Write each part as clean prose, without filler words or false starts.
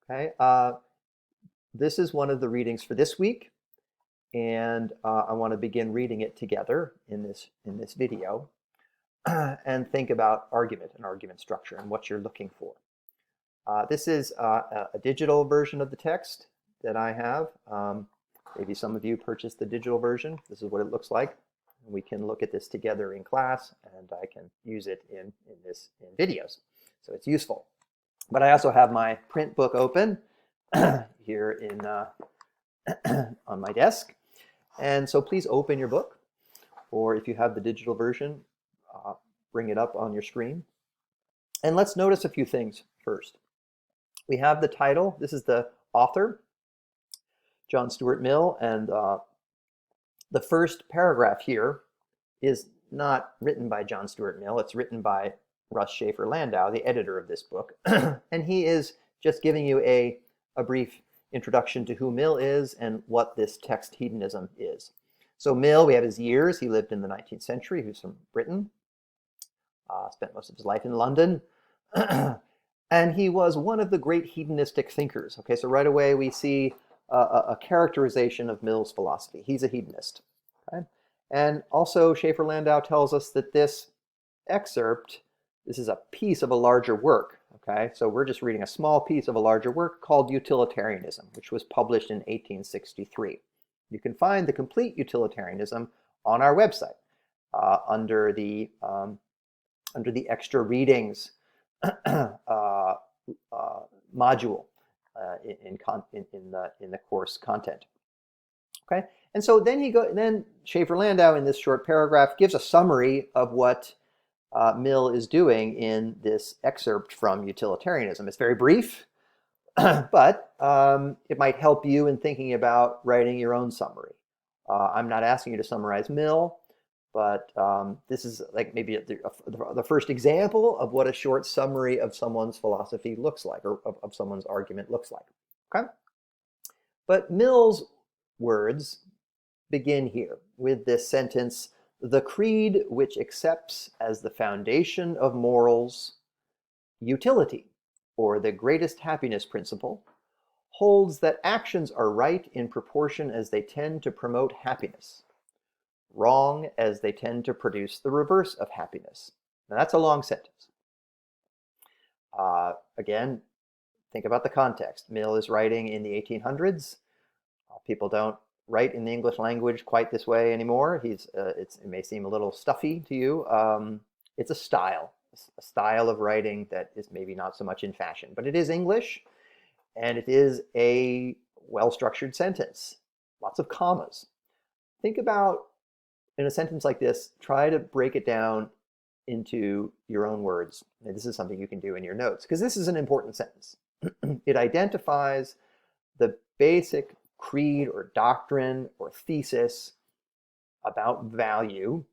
Okay, this is one of the readings for this week, and I want to begin reading it together in this video, and think about argument and argument structure and what you're looking for. This is a digital version of the text that I have. Maybe some of you purchased the digital version. This is what it looks like. We can look at this together in class, and I can use it in videos, so it's useful. But I also have my print book open here in on my desk, and so please open your book, or if you have the digital version, bring it up on your screen. And let's notice a few things first. We have the title. This is the author, John Stuart Mill, and the first paragraph here is not written by John Stuart Mill. It's written by Russ Shafer Landau, the editor of this book. And he is just giving you a brief introduction to who Mill is and what this text hedonism is. So Mill, we have his years. He lived in the 19th century. He was from Britain, spent most of his life in London. And he was one of the great hedonistic thinkers. Okay, so right away we see a characterization of Mill's philosophy. He's a hedonist. Okay? And also Shafer Landau tells us that this excerpt, this is a piece of a larger work. Okay, so we're just reading a small piece of a larger work called Utilitarianism, which was published in 1863. You can find the complete Utilitarianism on our website under the extra readings module in the course content. Okay, and so then Shafer Landau in this short paragraph gives a summary of what Mill is doing in this excerpt from Utilitarianism. It's very brief, but it might help you in thinking about writing your own summary. I'm not asking you to summarize Mill, but this is like maybe the first example of what a short summary of someone's philosophy looks like, or of someone's argument looks like. Okay? But Mill's words begin here with this sentence: "The creed which accepts as the foundation of morals utility, or the greatest happiness principle, holds that actions are right in proportion as they tend to promote happiness, wrong as they tend to produce the reverse of happiness." Now that's a long sentence. Again, think about the context. Mill is writing in the 1800s. People don't write in the English language quite this way anymore. It may seem a little stuffy to you. It's a style of writing that is maybe not so much in fashion, but it is English, and it is a well-structured sentence. Lots of commas. Think about, in a sentence like this, try to break it down into your own words. And this is something you can do in your notes, because this is an important sentence. It identifies the basic creed or doctrine or thesis about value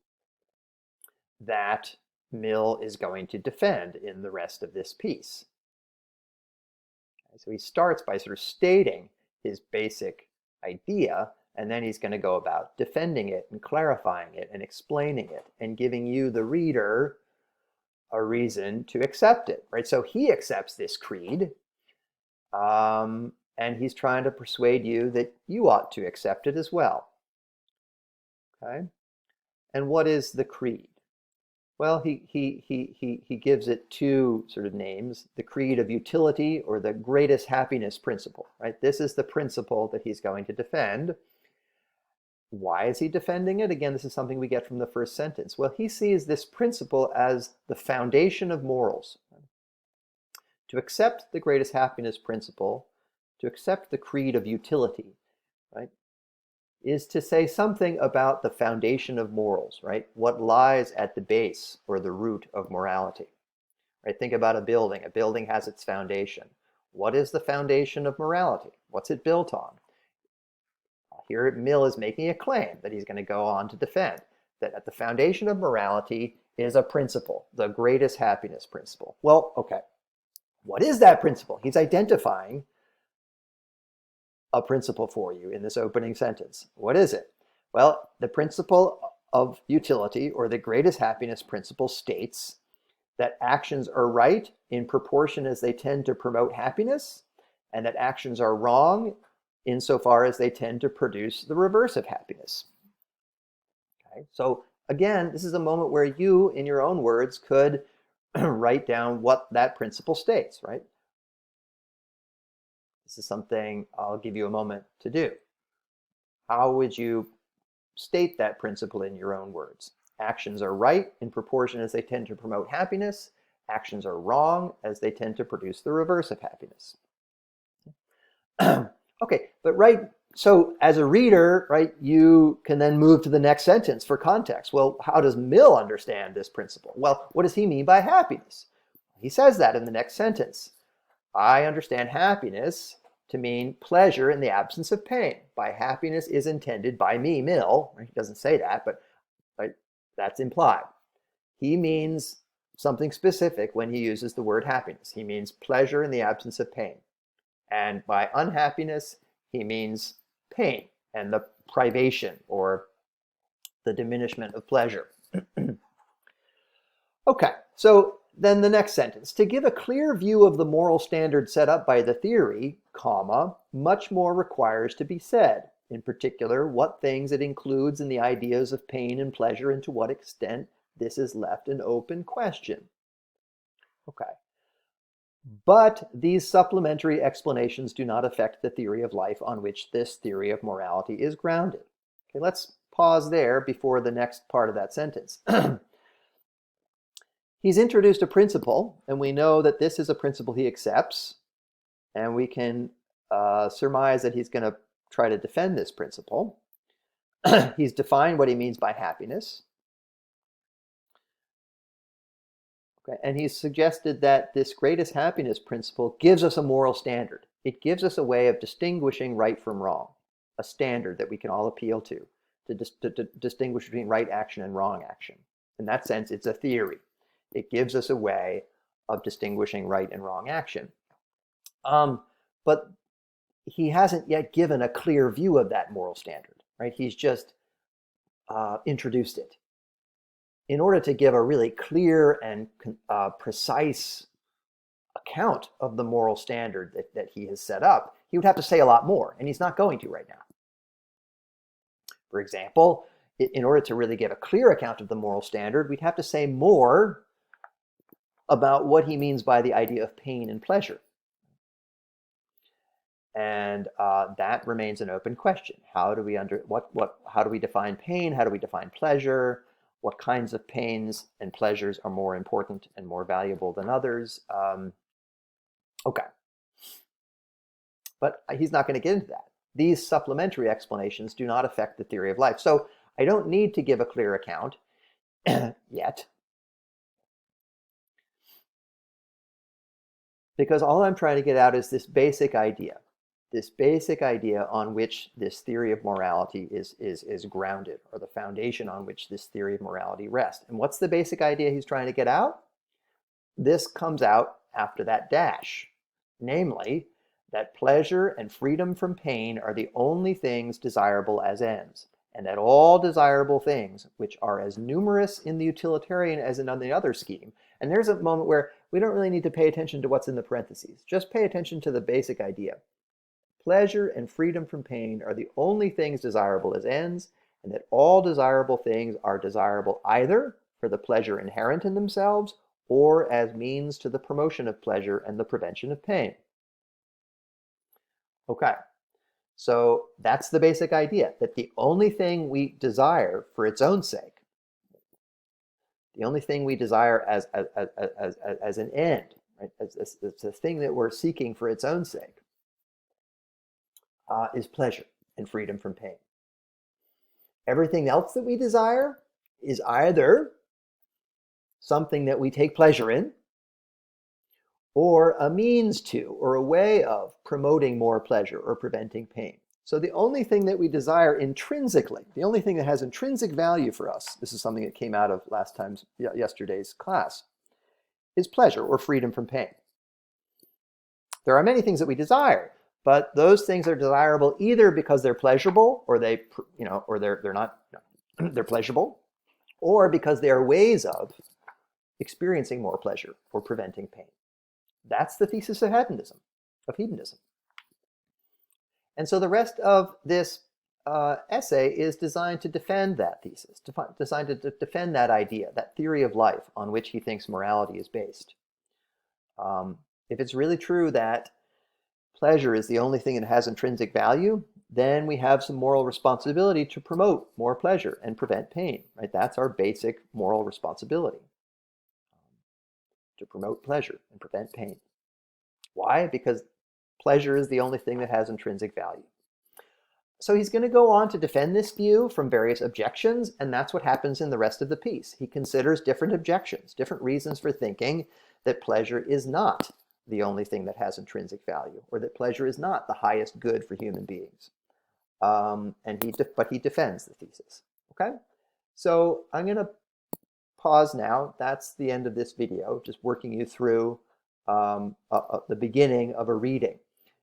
that Mill is going to defend in the rest of this piece. Okay, so he starts by sort of stating his basic idea, and then he's going to go about defending it and clarifying it and explaining it and giving you, the reader, a reason to accept it, right? So he accepts this creed, and he's trying to persuade you that you ought to accept it as well. Okay? And what is the creed? Well, he gives it two sort of names: the creed of utility, or the greatest happiness principle, right? This is the principle that he's going to defend. Why is he defending it? Again, this is something we get from the first sentence. Well, he sees this principle as the foundation of morals. To accept the greatest happiness principle, to accept the creed of utility, right, is to say something about the foundation of morals, right? What lies at the base or the root of morality, right? Think about a building. A building has its foundation. What is the foundation of morality? What's it built on? Here Mill is making a claim that he's going to go on to defend, that at the foundation of morality is a principle, the greatest happiness principle. Well, okay, what is that principle? He's identifying a principle for you in this opening sentence. What is it? Well, the principle of utility, or the greatest happiness principle, states that actions are right in proportion as they tend to promote happiness, and that actions are wrong insofar as they tend to produce the reverse of happiness. Okay? So again, this is a moment where you, in your own words, could write down what that principle states, right? This is something I'll give you a moment to do. How would you state that principle in your own words? Actions are right in proportion as they tend to promote happiness. Actions are wrong as they tend to produce the reverse of happiness. Okay, but right, so as a reader, right, you can then move to the next sentence for context. Well, how does Mill understand this principle? Well, what does he mean by happiness? He says that in the next sentence. I understand happiness to mean pleasure in the absence of pain. By happiness is intended by me, Mill. He doesn't say that, but right, that's implied. He means something specific when he uses the word happiness. He means pleasure in the absence of pain. And by unhappiness, he means pain and the privation or the diminishment of pleasure. Okay, so then the next sentence. To give a clear view of the moral standard set up by the theory, comma, much more requires to be said. In particular, what things it includes in the ideas of pain and pleasure and to what extent this is left an open question. Okay. But these supplementary explanations do not affect the theory of life on which this theory of morality is grounded. Okay, let's pause there before the next part of that sentence. He's introduced a principle, and we know that this is a principle he accepts, and we can surmise that he's going to try to defend this principle. He's defined what he means by happiness. Okay, and he's suggested that this greatest happiness principle gives us a moral standard. It gives us a way of distinguishing right from wrong, a standard that we can all appeal to distinguish between right action and wrong action. In that sense, it's a theory. It gives us a way of distinguishing right and wrong action. But he hasn't yet given a clear view of that moral standard, right? He's just introduced it. In order to give a really clear and precise account of the moral standard that he has set up, he would have to say a lot more, and he's not going to right now. For example, in order to really give a clear account of the moral standard, we'd have to say more about what he means by the idea of pain and pleasure. And that remains an open question. How do we how do we define pain? How do we define pleasure? What kinds of pains and pleasures are more important and more valuable than others? Okay. But he's not going to get into that. These supplementary explanations do not affect the theory of life. So I don't need to give a clear account yet, because all I'm trying to get out is this basic idea on which this theory of morality is grounded, or the foundation on which this theory of morality rests. And what's the basic idea he's trying to get out? This comes out after that dash, namely that pleasure and freedom from pain are the only things desirable as ends, and that all desirable things, which are as numerous in the utilitarian as in the other scheme. And there's a moment where we don't really need to pay attention to what's in the parentheses. Just pay attention to the basic idea. Pleasure and freedom from pain are the only things desirable as ends, and that all desirable things are desirable either for the pleasure inherent in themselves or as means to the promotion of pleasure and the prevention of pain. Okay, so that's the basic idea, that the only thing we desire for its own sake, the only thing we desire as an end, right, as the thing that we're seeking for its own sake, is pleasure and freedom from pain. Everything else that we desire is either something that we take pleasure in, or a means to, or a way of promoting more pleasure or preventing pain. So the only thing that we desire intrinsically, the only thing that has intrinsic value for us, this is something that came out of yesterday's class, is pleasure or freedom from pain. There are many things that we desire, but those things are desirable either because they're pleasurable, or they're not, they're pleasurable, or because they are ways of experiencing more pleasure or preventing pain. That's the thesis of hedonism. And so the rest of this essay is designed to defend that thesis, designed to defend that idea, that theory of life on which he thinks morality is based. If it's really true that pleasure is the only thing that has intrinsic value, then we have some moral responsibility to promote more pleasure and prevent pain, right? That's our basic moral responsibility, to promote pleasure and prevent pain. Why? Because pleasure is the only thing that has intrinsic value. So he's going to go on to defend this view from various objections, and that's what happens in the rest of the piece. He considers different objections, different reasons for thinking that pleasure is not the only thing that has intrinsic value, or that pleasure is not the highest good for human beings. But he defends the thesis. Okay? So I'm going to pause now. That's the end of this video, just working you through the beginning of a reading.